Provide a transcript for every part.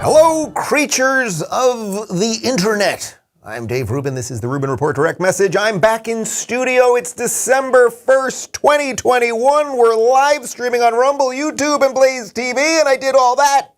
Hello, creatures of the internet. I'm Dave Rubin. This is the Rubin Report Direct Message. I'm back in studio. It's December 1st, 2021. We're live streaming on Rumble, YouTube, and Blaze TV, and I did all that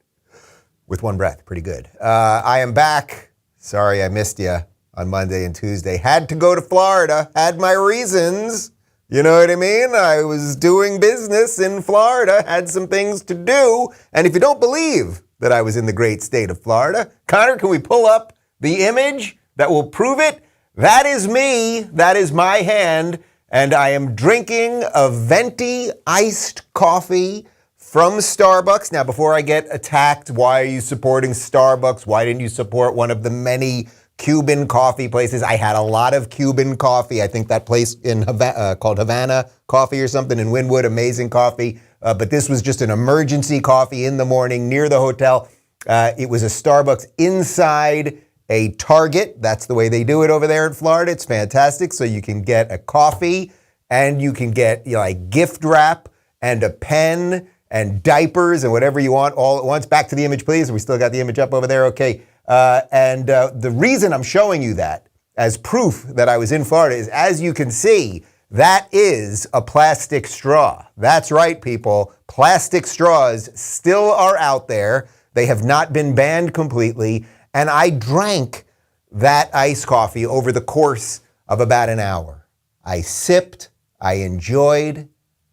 with one breath. Pretty good. I am back. Sorry I missed you on Monday and Tuesday. Had to go to Florida. Had my reasons. You know what I mean? I was doing business in Florida. Had some things to do. And if you don't believe that I was in the great state of Florida, Connor, can we pull up the image that will prove it? That is me. That is my hand. And I am drinking a venti iced coffee from Starbucks. Now, before I get attacked, why are you supporting Starbucks? Why didn't you support one of the many Cuban coffee places? I had a lot of Cuban coffee. I think that place in called Havana Coffee or something in Wynwood, amazing coffee. But this was just an emergency coffee in the morning near the hotel. It was a Starbucks inside a Target. That's the way they do it over there in Florida. It's fantastic. So you can get a coffee and you can get like gift wrap and a pen and diapers and whatever you want all at once. Back to the image, please. We still got the image up over there. Okay. The reason I'm showing you that as proof that I was in Florida is, as you can see, that is a plastic straw. That's right, people. Plastic straws still are out there. They have not been banned completely. And I drank that iced coffee over the course of about an hour. I sipped, I enjoyed,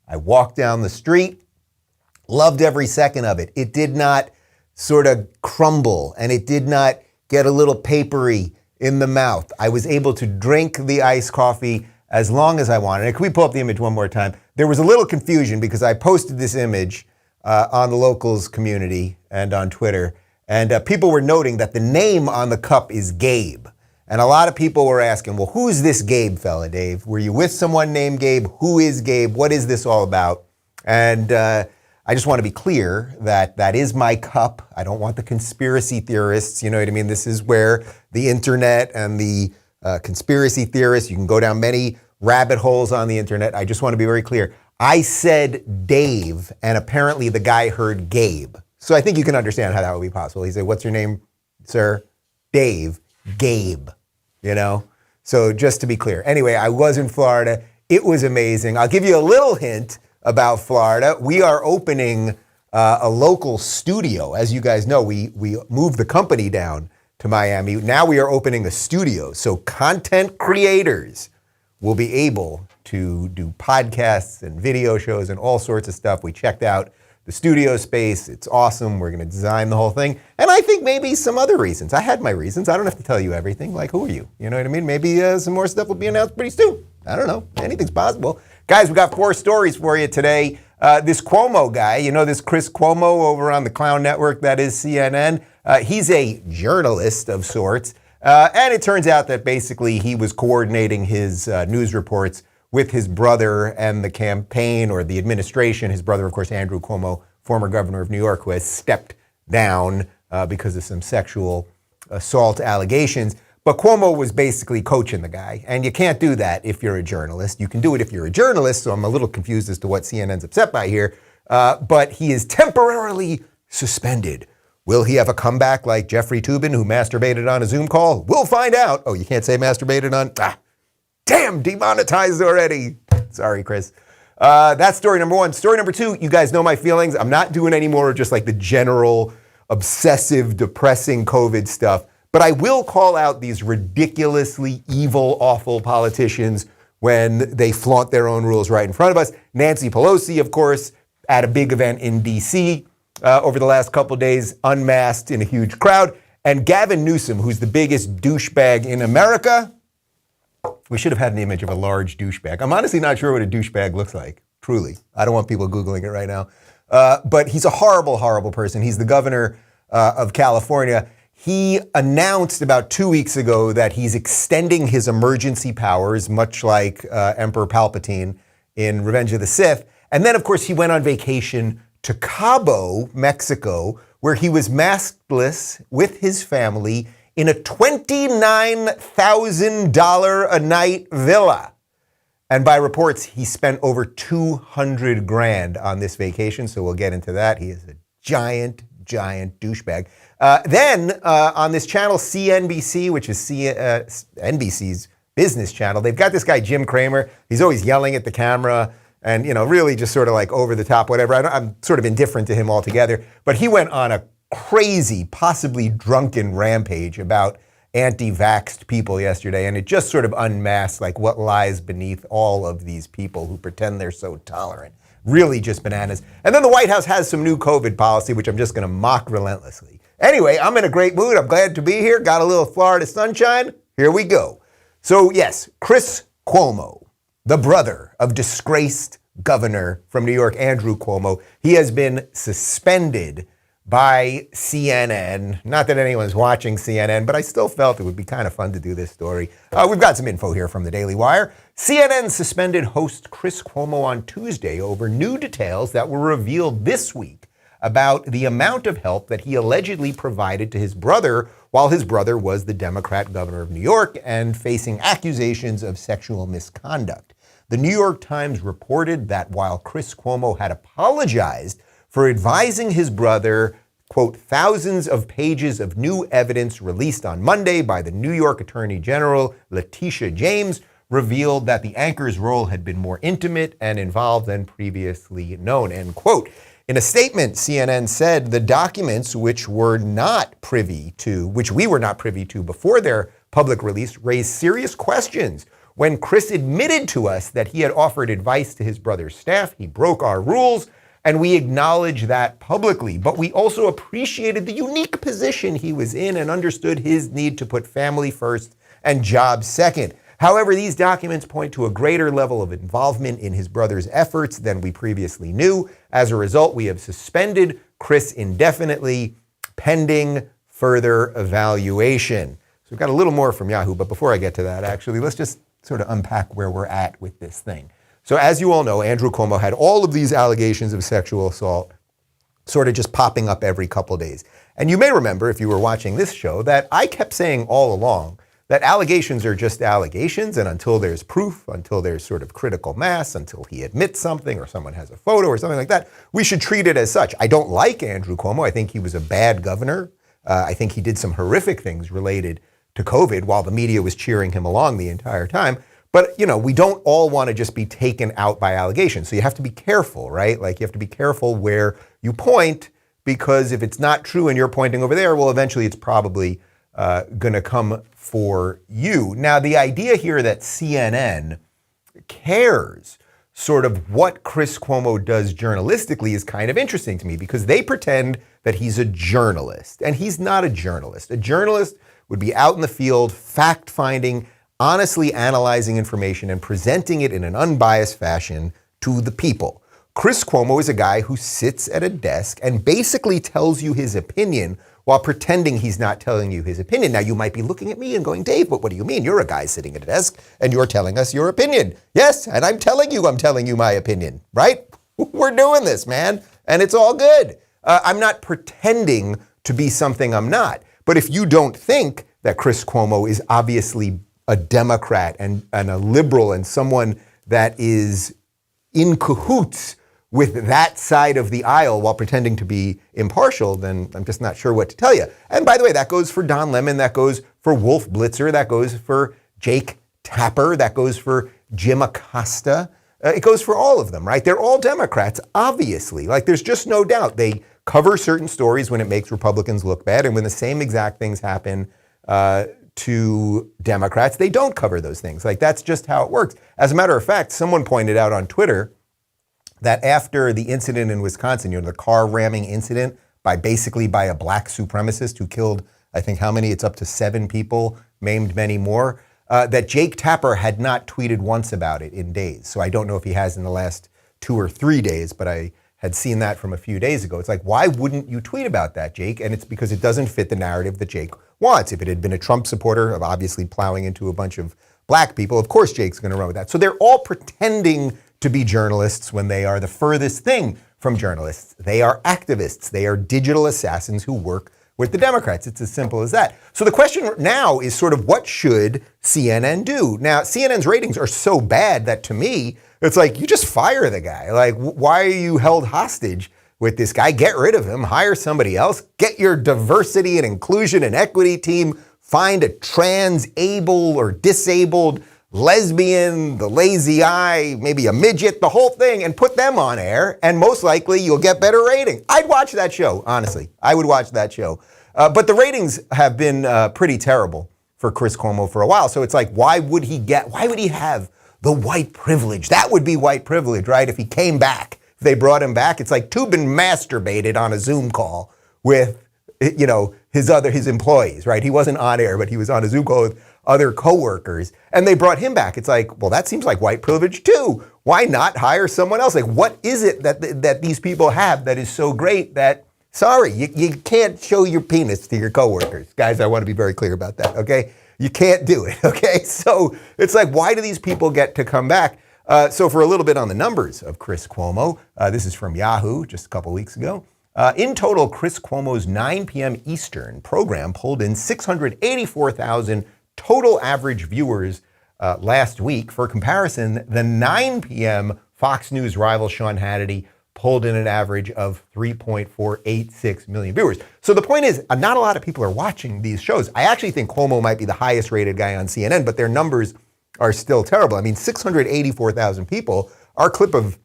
I walked down the street, loved every second of it. It did not sort of crumble and it did not get a little papery in the mouth. I was able to drink the iced coffee as long as I wanted. And can we pull up the image one more time? There was a little confusion because I posted this image on the locals community and on Twitter. And people were noting that the name on the cup is Gabe. And a lot of people were asking, well, who's this Gabe fella, Dave? Were you with someone named Gabe? Who is Gabe? What is this all about? And I just want to be clear that that is my cup. I don't want the conspiracy theorists, you know what I mean? This is where the internet and the conspiracy theorists, you can go down many rabbit holes on the internet. I just want to be very clear. I said Dave, and apparently the guy heard Gabe. So I think you can understand how that would be possible. He said, what's your name, sir? Dave. Gabe, you know? So just to be clear. Anyway, I was in Florida. It was amazing. I'll give you a little hint about Florida. We are opening a local studio. As you guys know, we moved the company down to Miami. Now we are opening a studio. So content creators will be able to do podcasts and video shows and all sorts of stuff. We checked out the studio space. It's awesome. We're going to design the whole thing. And I think maybe some other reasons. I had my reasons. I don't have to tell you everything. Like, who are you? You know what I mean? Maybe some more stuff will be announced pretty soon. I don't know. Anything's possible. Guys, we got 4 stories for you today. This Cuomo guy, you know, this Chris Cuomo over on the Clown Network, that is CNN. He's a journalist of sorts. And it turns out that basically he was coordinating his news reports with his brother and the campaign or the administration. His brother, of course, Andrew Cuomo, former governor of New York, who has stepped down because of some sexual assault allegations. But Cuomo was basically coaching the guy. And you can't do that if you're a journalist. You can do it if you're a journalist, so I'm a little confused as to what CNN's upset by here. But he is temporarily suspended. Will he have a comeback like Jeffrey Toobin, who masturbated on a Zoom call? We'll find out. Oh, you can't say masturbated on? Damn, demonetized already. Sorry, Chris. That's story number 1. Story number 2, you guys know my feelings. I'm not doing any more just like the general obsessive, depressing COVID stuff. But I will call out these ridiculously evil, awful politicians when they flaunt their own rules right in front of us. Nancy Pelosi, of course, at a big event in D.C. Over the last couple of days, unmasked in a huge crowd. And Gavin Newsom, who's the biggest douchebag in America. We should have had an image of a large douchebag. I'm honestly not sure what a douchebag looks like, truly. I don't want people Googling it right now. But he's a horrible, horrible person. He's the governor of California. He announced about 2 weeks ago that he's extending his emergency powers, much like Emperor Palpatine in Revenge of the Sith. And then, of course, he went on vacation to Cabo, Mexico, where he was maskless with his family in a $29,000 a night villa. And by reports, he spent over $200,000 on this vacation. So we'll get into that. He is a giant giant douchebag. Then on this channel, CNBC, which is NBC's business channel, they've got this guy, Jim Cramer. He's always yelling at the camera and, really just sort of like over the top, whatever. I'm sort of indifferent to him altogether. But he went on a crazy, possibly drunken rampage about anti-vaxxed people yesterday, and it just sort of unmasked like what lies beneath all of these people who pretend they're so tolerant. Really just bananas. And then the White House has some new COVID policy, which I'm just going to mock relentlessly. Anyway, I'm in a great mood. I'm glad to be here. Got a little Florida sunshine. Here we go. So yes, Chris Cuomo, the brother of disgraced governor from New York, Andrew Cuomo, he has been suspended by CNN. Not that anyone's watching CNN, but I still felt it would be kind of fun to do this story. We've got some info here from the Daily Wire. CNN suspended host Chris Cuomo on Tuesday over new details that were revealed this week about the amount of help that he allegedly provided to his brother while his brother was the Democrat governor of New York and facing accusations of sexual misconduct. The New York Times reported that while Chris Cuomo had apologized for advising his brother, quote, thousands of pages of new evidence released on Monday by the New York Attorney General Letitia James revealed that the anchor's role had been more intimate and involved than previously known, end quote. In a statement, CNN said the documents which we were not privy to before their public release raised serious questions. When Chris admitted to us that he had offered advice to his brother's staff, he broke our rules, and we acknowledge that publicly. But we also appreciated the unique position he was in and understood his need to put family first and jobs second. However, these documents point to a greater level of involvement in his brother's efforts than we previously knew. As a result, we have suspended Chris indefinitely, pending further evaluation. So we've got a little more from Yahoo, but before I get to that, actually, let's just sort of unpack where we're at with this thing. So as you all know, Andrew Cuomo had all of these allegations of sexual assault sort of just popping up every couple of days. And you may remember, if you were watching this show, that I kept saying all along that allegations are just allegations, and until there's proof, until there's sort of critical mass, until he admits something or someone has a photo or something like that, we should treat it as such. I don't like Andrew Cuomo. I think he was a bad governor. I think he did some horrific things related to COVID while the media was cheering him along the entire time. But, we don't all want to just be taken out by allegations. So you have to be careful, right? Like you have to be careful where you point, because if it's not true and you're pointing over there, well, eventually it's probably going to come for you. Now, the idea here that CNN cares sort of what Chris Cuomo does journalistically is kind of interesting to me, because they pretend that he's a journalist, and he's not a journalist. A journalist would be out in the field, fact-finding, honestly analyzing information and presenting it in an unbiased fashion to the people. Chris Cuomo is a guy who sits at a desk and basically tells you his opinion while pretending he's not telling you his opinion. Now, you might be looking at me and going, Dave, but what do you mean? You're a guy sitting at a desk and you're telling us your opinion. Yes, and I'm telling you my opinion, right? We're doing this, man, and it's all good. I'm not pretending to be something I'm not. But if you don't think that Chris Cuomo is obviously a Democrat and a liberal and someone that is in cahoots with that side of the aisle while pretending to be impartial, then I'm just not sure what to tell you. And by the way, that goes for Don Lemon, that goes for Wolf Blitzer, that goes for Jake Tapper, that goes for Jim Acosta. It goes for all of them, right? They're all Democrats, obviously. Like, there's just no doubt. They cover certain stories when it makes Republicans look bad, and when the same exact things happen to Democrats, they don't cover those things. Like, that's just how it works. As a matter of fact, someone pointed out on Twitter that after the incident in Wisconsin, the car ramming incident by a black supremacist who killed, I think how many? It's up to 7 people, maimed many more, that Jake Tapper had not tweeted once about it in days. So I don't know if he has in the last 2 or 3 days, but I had seen that from a few days ago. It's like, why wouldn't you tweet about that, Jake? And it's because it doesn't fit the narrative that Jake wants. If it had been a Trump supporter of obviously plowing into a bunch of black people, of course Jake's going to run with that. So they're all pretending to be journalists when they are the furthest thing from journalists. They are activists. They are digital assassins who work with the Democrats. It's as simple as that. So the question now is sort of, what should CNN do? Now, CNN's ratings are so bad that to me, it's like, you just fire the guy. Like, why are you held hostage with this guy. Get rid of him, hire somebody else, get your diversity and inclusion and equity team, find a trans, able or disabled lesbian, the lazy eye, maybe a midget, the whole thing, and put them on air, and most likely you'll get better rating. I'd watch that show, honestly. I would watch that show. But the ratings have been pretty terrible for Chris Cuomo for a while. So it's like, why would he have the white privilege? That would be white privilege, right? If he came back, if they brought him back. It's like Tubin masturbated on a Zoom call with, his employees, right? He wasn't on air, but he was on a Zoom call with other coworkers, and they brought him back. It's like, well, that seems like white privilege too. Why not hire someone else? Like, what is it that these people have that is so great that, sorry, you can't show your penis to your coworkers. Guys, I want to be very clear about that, okay? You can't do it, okay? So it's like, why do these people get to come back? So for a little bit on the numbers of Chris Cuomo, this is from Yahoo just a couple weeks ago. In total, Chris Cuomo's 9 p.m. Eastern program pulled in 684,000 total average viewers last week. For comparison, the 9 p.m. Fox News rival Sean Hannity pulled in an average of 3.486 million viewers. So the point is, not a lot of people are watching these shows. I actually think Cuomo might be the highest rated guy on CNN, but their numbers are still terrible. I mean, 684,000 people. Our clip of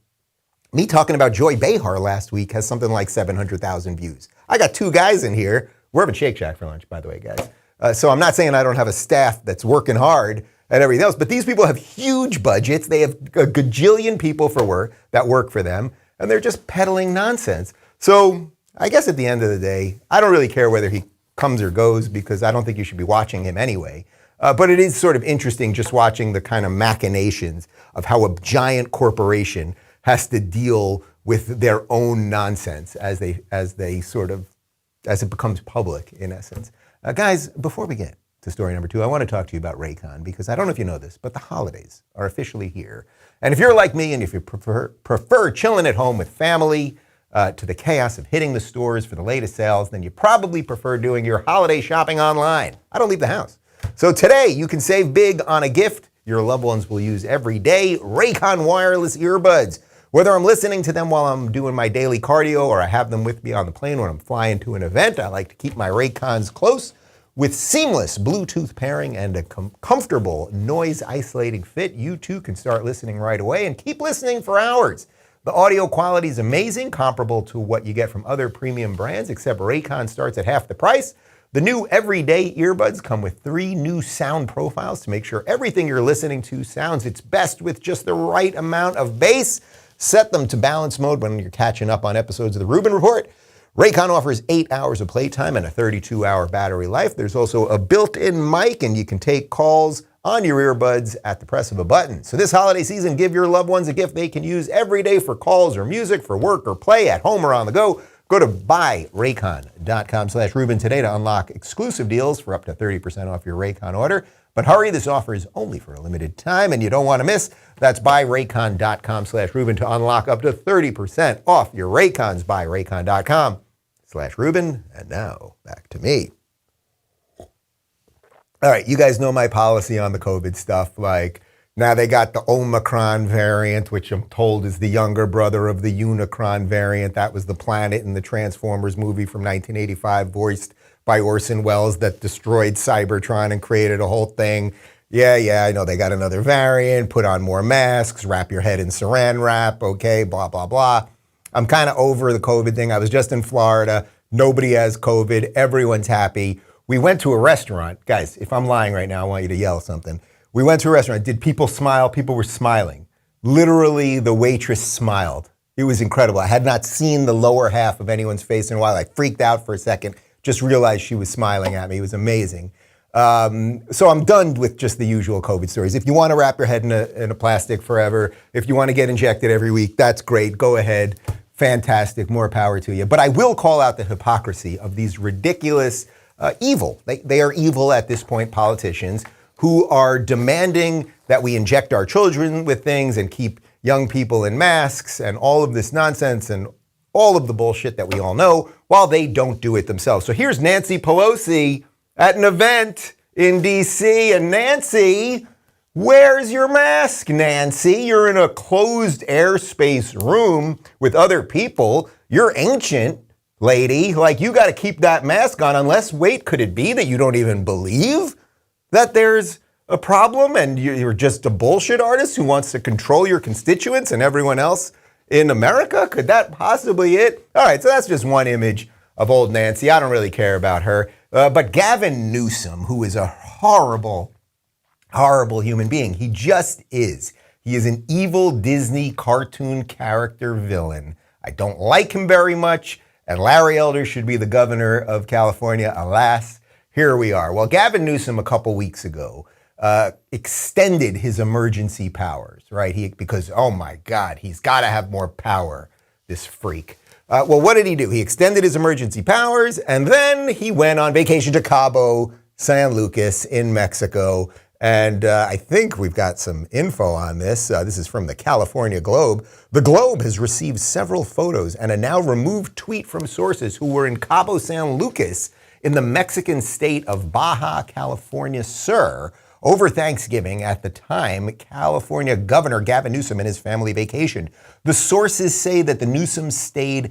me talking about Joy Behar last week has something like 700,000 views. I got two guys in here. We're having Shake Shack for lunch, by the way, guys. So I'm not saying I don't have a staff that's working hard and everything else, but these people have huge budgets. They have a gajillion people that work for them, and they're just peddling nonsense. So I guess at the end of the day, I don't really care whether he comes or goes, because I don't think you should be watching him anyway. But it is sort of interesting just watching the kind of machinations of how a giant corporation has to deal with their own nonsense as it becomes public, in essence. Guys, before we get to story number 2, I want to talk to you about Raycon, because I don't know if you know this, but the holidays are officially here. And if you're like me and if you prefer chilling at home with family to the chaos of hitting the stores for the latest sales, then you probably prefer doing your holiday shopping online. I don't leave the house. So today you can save big on a gift your loved ones will use every day: Raycon wireless earbuds. Whether I'm listening to them while I'm doing my daily cardio or I have them with me on the plane when I'm flying to an event, I like to keep my Raycons close. With seamless Bluetooth pairing and a comfortable noise-isolating fit, you too can start listening right away and keep listening for hours. The audio quality is amazing, comparable to what you get from other premium brands, except Raycon starts at half the price. The new everyday earbuds come with 3 new sound profiles to make sure everything you're listening to sounds its best with just the right amount of bass. Set them to balance mode when you're catching up on episodes of the Rubin Report. Raycon offers 8 hours of playtime and a 32-hour battery life. There's also a built-in mic, and you can take calls on your earbuds at the press of a button. So this holiday season, give your loved ones a gift they can use every day for calls or music, for work or play, at home or on the go. Go to buyraycon.com/Rubin today to unlock exclusive deals for up to 30% off your Raycon order. But hurry, this offer is only for a limited time and you don't want to miss. That's buyraycon.com/Rubin to unlock up to 30% off your Raycons. Buyraycon.com/Rubin. And now back to me. All right, you guys know my policy on the COVID stuff. Like, now they got the Omicron variant, which I'm told is the younger brother of the Unicron variant. That was the planet in the Transformers movie from 1985, voiced by Orson Welles, that destroyed Cybertron and created a whole thing. Yeah, I know they got another variant, put on more masks, wrap your head in saran wrap, okay, blah, blah, blah. I'm kind of over the COVID thing. I was just in Florida. Nobody has COVID. Everyone's happy. We went to a restaurant. Guys, if I'm lying right now, I want you to yell something. We went to a restaurant. Did people smile? People were smiling. Literally, the waitress smiled. It was incredible. I had not seen the lower half of anyone's face in a while. I freaked out for a second. Just realized she was smiling at me. It was amazing. So I'm done with just the usual COVID stories. If you want to wrap your head in a plastic forever, if you want to get injected every week, that's great. Go ahead. Fantastic. More power to you. But I will call out the hypocrisy of these ridiculous evil. They are evil at this point, politicians who are demanding that we inject our children with things and keep young people in masks and all of this nonsense and all of the bullshit that we all know, while they don't do it themselves. So here's Nancy Pelosi at an event in D.C. And Nancy, where's your mask, Nancy? You're in a closed airspace room with other people. you're ancient, lady. Like, you got to keep that mask on unless, wait, could it be that you don't even believe that there's a problem and you're just a bullshit artist who wants to control your constituents and everyone else in America? Could that possibly it? All right, so that's just one image of old Nancy. I don't really care about her. But Gavin Newsom, who is a horrible, horrible human being, he just is. He is an evil Disney cartoon character villain. I don't like him very much, and Larry Elder should be the governor of California. Alas, here we are. Well, Gavin Newsom a couple weeks ago extended his emergency powers, right? Because, oh my God, he's got to have more power, this freak. Well, what did he do? He extended his emergency powers, and then he went on vacation to Cabo San Lucas in Mexico. And I think we've got some info on this. This is from the California Globe. The Globe has received several photos and a now removed tweet from sources who were in Cabo San Lucas in the Mexican state of Baja California Sur over Thanksgiving at the time California Governor Gavin Newsom and his family vacationed. The sources say that the Newsoms stayed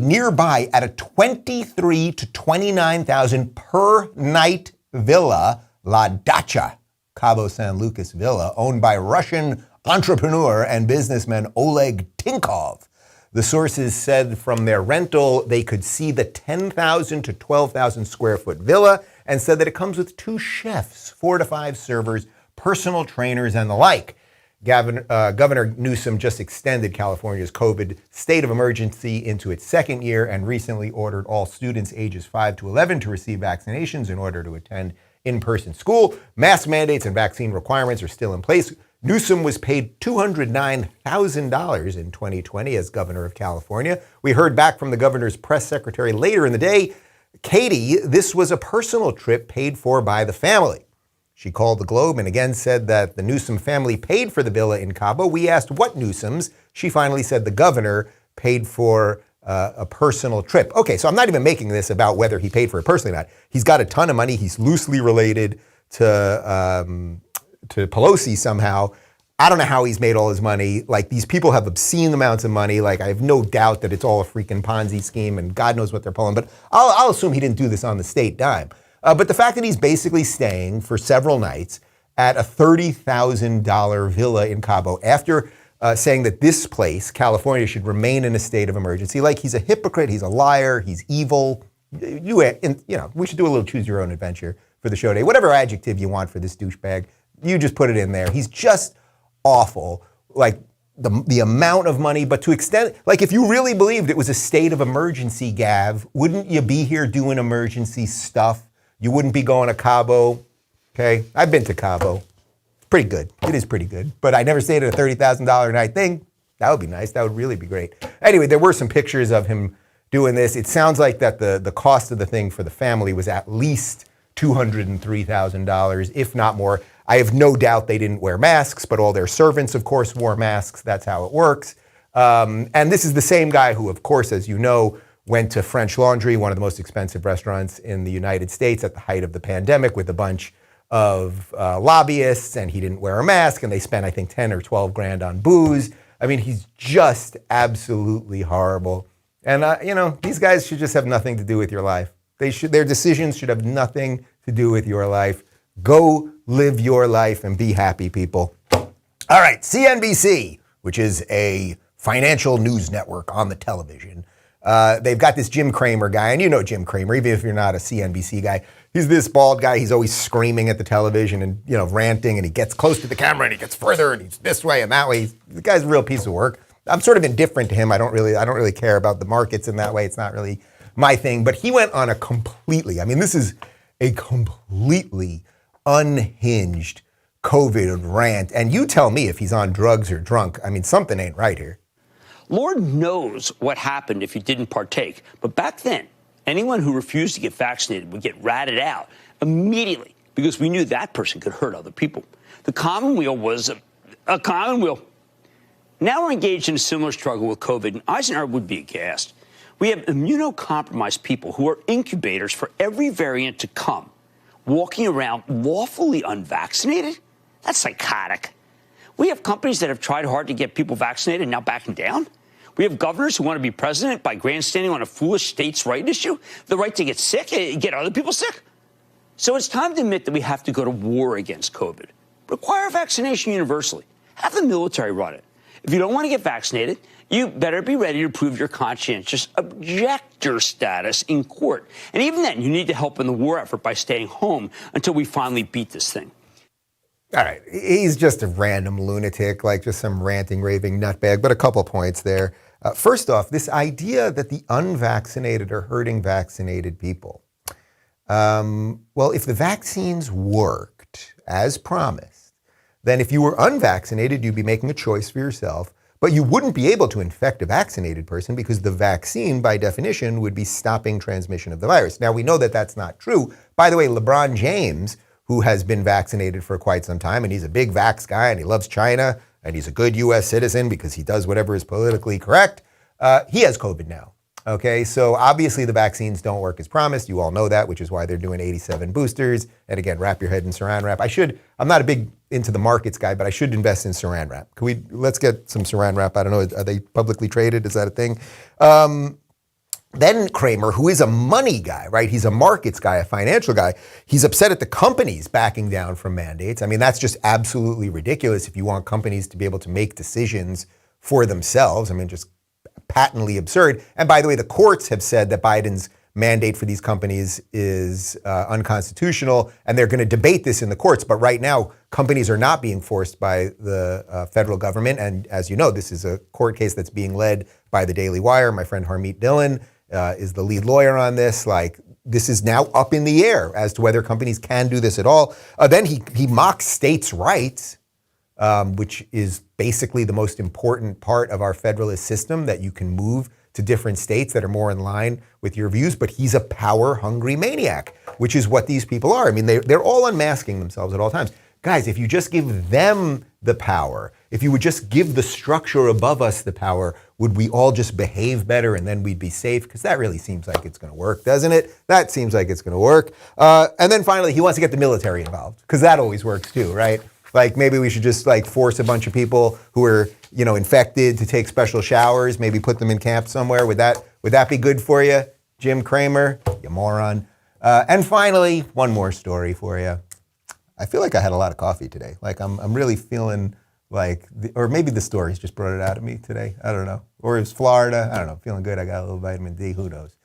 nearby at a $23,000 to $29,000 per night villa, La Dacha, Cabo San Lucas villa, owned by Russian entrepreneur and businessman Oleg Tinkov. The sources said from their rental they could see the 10,000 to 12,000 square foot villa and said that it comes with 2 chefs, 4 to 5 servers, personal trainers, and the like. Governor Newsom just extended California's COVID state of emergency into its second year and recently ordered all students ages 5 to 11 to receive vaccinations in order to attend in-person school. Mask mandates and vaccine requirements are still in place. Newsom was paid $209,000 in 2020 as governor of California. We heard back from the governor's press secretary later in the day. Katie, this was a personal trip paid for by the family. She called the Globe and again said that the Newsom family paid for the villa in Cabo. We asked what Newsoms. She finally said the governor paid for a personal trip. Okay, so I'm not even making this about whether he paid for it personally or not. He's got a ton of money. He's loosely related to Pelosi somehow. I don't know how he's made all his money. Like, these people have obscene amounts of money. Like, I have no doubt that it's all a freaking Ponzi scheme and God knows what they're pulling. But I'll assume he didn't do this on the state dime. But the fact that he's basically staying for several nights at a $30,000 villa in Cabo after saying that this place, California, should remain in a state of emergency. Like, he's a hypocrite, he's a liar, he's evil. We should do a little choose your own adventure for the show today. Whatever adjective you want for this douchebag, you just put it in there. He's just awful. Like, the amount of money, but to extend, like, if you really believed it was a state of emergency, Gav, wouldn't you be here doing emergency stuff? You wouldn't be going to Cabo, okay? I've been to Cabo. It's pretty good. It is pretty good. But I never stayed at a $30,000 a night thing. That would be nice. That would really be great. Anyway, there were some pictures of him doing this. It sounds like that the cost of the thing for the family was at least $203,000, if not more. I have no doubt they didn't wear masks, but all their servants, of course, wore masks. That's how it works. And this is the same guy who, of course, as you know, went to French Laundry, one of the most expensive restaurants in the United States at the height of the pandemic with a bunch of lobbyists, and he didn't wear a mask, and they spent, I think, 10 or 12 grand on booze. I mean, he's just absolutely horrible. And, these guys should just have nothing to do with your life. Their decisions should have nothing to do with your life. Go live your life and be happy, people. All right, CNBC, which is a financial news network on the television. They've got this Jim Cramer guy, and you know Jim Cramer, even if you're not a CNBC guy. He's this bald guy. He's always screaming at the television and, ranting, and he gets close to the camera and he gets further and he's this way and that way. The guy's a real piece of work. I'm sort of indifferent to him. I don't really care about the markets in that way. It's not really my thing. But he went on this is a completely unhinged COVID rant. And you tell me if he's on drugs or drunk. I mean, something ain't right here. Lord knows what happened if you didn't partake. But back then, anyone who refused to get vaccinated would get ratted out immediately because we knew that person could hurt other people. The commonweal was a commonweal. Now we're engaged in a similar struggle with COVID, and Eisenhower would be aghast. We have immunocompromised people who are incubators for every variant to come, walking around lawfully unvaccinated? That's psychotic. We have companies that have tried hard to get people vaccinated and now backing down. We have governors who want to be president by grandstanding on a foolish states' right issue, the right to get sick, get other people sick. So it's time to admit that we have to go to war against COVID. Require vaccination universally. Have the military run it. If you don't want to get vaccinated, you better be ready to prove your conscientious objector status in court. And even then, you need to help in the war effort by staying home until we finally beat this thing. All right, he's just a random lunatic, like just some ranting, raving nutbag, but a couple points there. First off, this idea that the unvaccinated are hurting vaccinated people. Well, if the vaccines worked as promised, then if you were unvaccinated, you'd be making a choice for yourself, but you wouldn't be able to infect a vaccinated person because the vaccine, by definition, would be stopping transmission of the virus. Now, we know that that's not true. By the way, LeBron James, who has been vaccinated for quite some time, and he's a big vax guy, and he loves China, and he's a good U.S. citizen because he does whatever is politically correct, he has COVID now. Okay, so obviously the vaccines don't work as promised. You all know that, which is why they're doing 87 boosters. And again, wrap your head in saran wrap. I'm not a big into the markets guy, but I should invest in saran wrap. Let's get some saran wrap. I don't know, are they publicly traded? Is that a thing? Then Cramer, who is a money guy, right? He's a markets guy, a financial guy. He's upset at the companies backing down from mandates. I mean, that's just absolutely ridiculous if you want companies to be able to make decisions for themselves. I mean, just patently absurd. And by the way, the courts have said that Biden's mandate for these companies is unconstitutional, and they're going to debate this in the courts. But right now, companies are not being forced by the federal government. And as you know, this is a court case that's being led by the Daily Wire. My friend Harmeet Dillon is the lead lawyer on this. Like, this is now up in the air as to whether companies can do this at all. Then he mocks states' rights, which is basically the most important part of our federalist system, that you can move to different states that are more in line with your views. But he's a power-hungry maniac, which is what these people are. I mean, they're all unmasking themselves at all times. Guys, if you just give them the power, if you would just give the structure above us the power, would we all just behave better and then we'd be safe? Because that really seems like it's going to work, doesn't it? That seems like it's going to work. And then finally, he wants to get the military involved, because that always works too, right? Like, maybe we should just force a bunch of people who are, infected to take special showers, maybe put them in camp somewhere. Would that be good for you, Jim Cramer? You moron. And finally, one more story for you. I feel like I had a lot of coffee today. Like, I'm really feeling like, or maybe the stories just brought it out of me today. I don't know. Or it's Florida. I don't know. Feeling good. I got a little vitamin D. Who knows?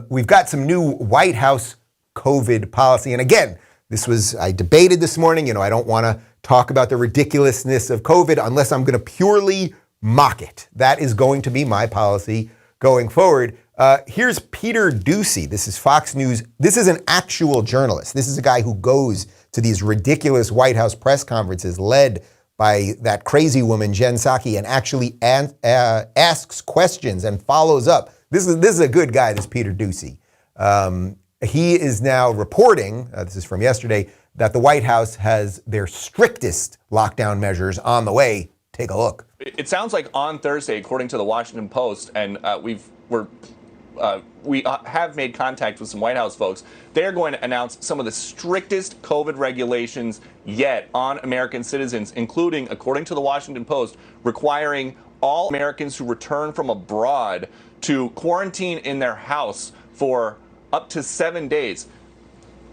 We've got some new White House COVID policy. And again, I debated this morning. I don't want to talk about the ridiculousness of COVID unless I'm going to purely mock it. That is going to be my policy going forward. Here's Peter Doocy. This is Fox News. This is an actual journalist. This is a guy who goes to these ridiculous White House press conferences led by that crazy woman, Jen Psaki, and actually asks questions and follows up. This is a good guy, this Peter Doocy. He is now reporting, this is from yesterday, that the White House has their strictest lockdown measures on the way. Take a look. It sounds like on Thursday, according to the Washington Post, and we have made contact with some White House folks, they're going to announce some of the strictest COVID regulations yet on American citizens, including, according to the Washington Post, requiring all Americans who return from abroad to quarantine in their house for up to 7 days.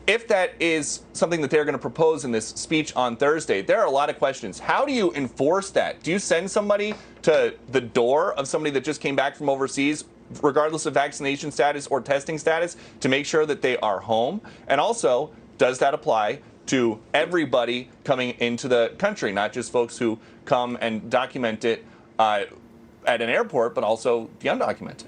If that is something that they're going to propose in this speech on Thursday, there are a lot of questions. How do you enforce that? Do you send somebody to the door of somebody that just came back from overseas, regardless of vaccination status or testing status, to make sure that they are home? And also, does that apply to everybody coming into the country, not just folks who come and document it at an airport, but also the undocumented?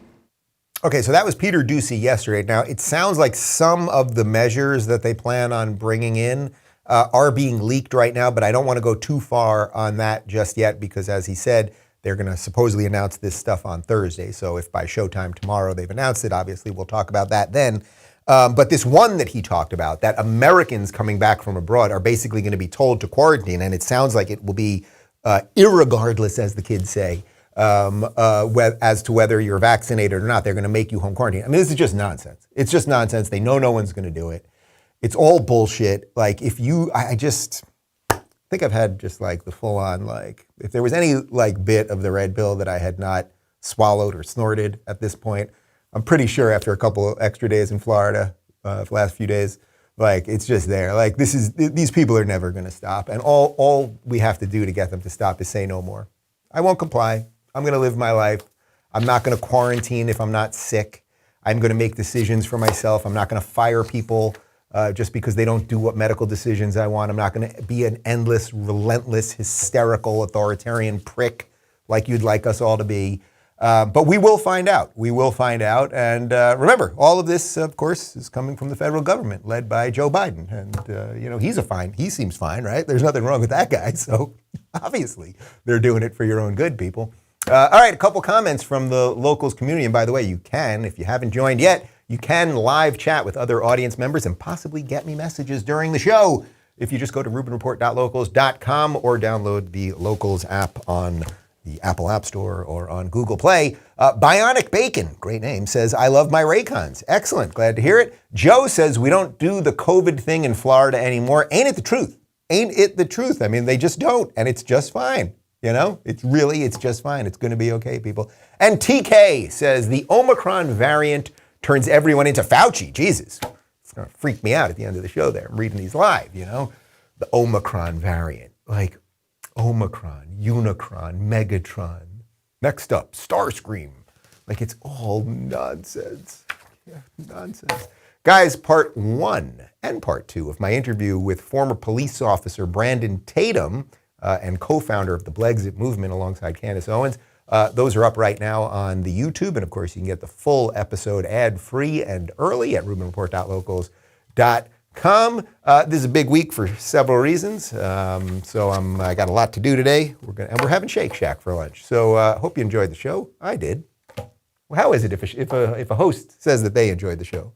Okay, so that was Peter Doocy yesterday. Now, it sounds like some of the measures that they plan on bringing in are being leaked right now, but I don't want to go too far on that just yet because, as he said, they're going to supposedly announce this stuff on Thursday. So if by showtime tomorrow they've announced it, obviously we'll talk about that then. But this one that he talked about, that Americans coming back from abroad are basically going to be told to quarantine, and it sounds like it will be irregardless, as the kids say, as to whether you're vaccinated or not. They're going to make you home quarantine. I mean, this is just nonsense. It's just nonsense. They know no one's going to do it. It's all bullshit. Like, I just think I've had just like the full on, like, if there was any like bit of the red pill that I had not swallowed or snorted at this point. I'm pretty sure after a couple of extra days in Florida, the last few days, like it's just there. Like these people are never going to stop. And all we have to do to get them to stop is say no more. I won't comply. I'm going to live my life. I'm not going to quarantine if I'm not sick. I'm going to make decisions for myself. I'm not going to fire people just because they don't do what medical decisions I want. I'm not going to be an endless, relentless, hysterical, authoritarian prick like you'd like us all to be. But we will find out. We will find out. And remember, all of this, of course, is coming from the federal government led by Joe Biden. And, he seems fine, right? There's nothing wrong with that guy. So obviously, they're doing it for your own good, people. All right, a couple comments from the locals community. And by the way, you can, if you haven't joined yet, you can live chat with other audience members and possibly get me messages during the show. If you just go to rubinreport.locals.com or download the Locals app on the Apple App Store or on Google Play. Bionic Bacon, great name, says, I love my Raycons. Excellent, glad to hear it. Joe says, we don't do the COVID thing in Florida anymore. Ain't it the truth? Ain't it the truth? I mean, they just don't, and it's just fine. You know, it's just fine. It's going to be okay, people. And TK says, the Omicron variant turns everyone into Fauci. Jesus, it's going to freak me out at the end of the show there. I'm reading these live, you know. The Omicron variant, like Omicron, Unicron, Megatron. Next up, Starscream. Like it's all nonsense. Yeah, nonsense. Guys, part 1 and part 2 of my interview with former police officer Brandon Tatum and co-founder of the Blexit movement alongside Candace Owens. Those are up right now on the YouTube. And of course, you can get the full episode ad-free and early at rubinreport.locals.com. This is a big week for several reasons. So I got a lot to do today. We're having Shake Shack for lunch. So hope you enjoyed the show. I did. Well, how is it if a host says that they enjoyed the show?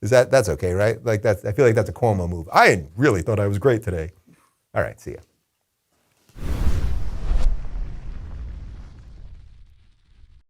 That's okay, right? Like I feel like that's a Cuomo move. I really thought I was great today. All right, see ya.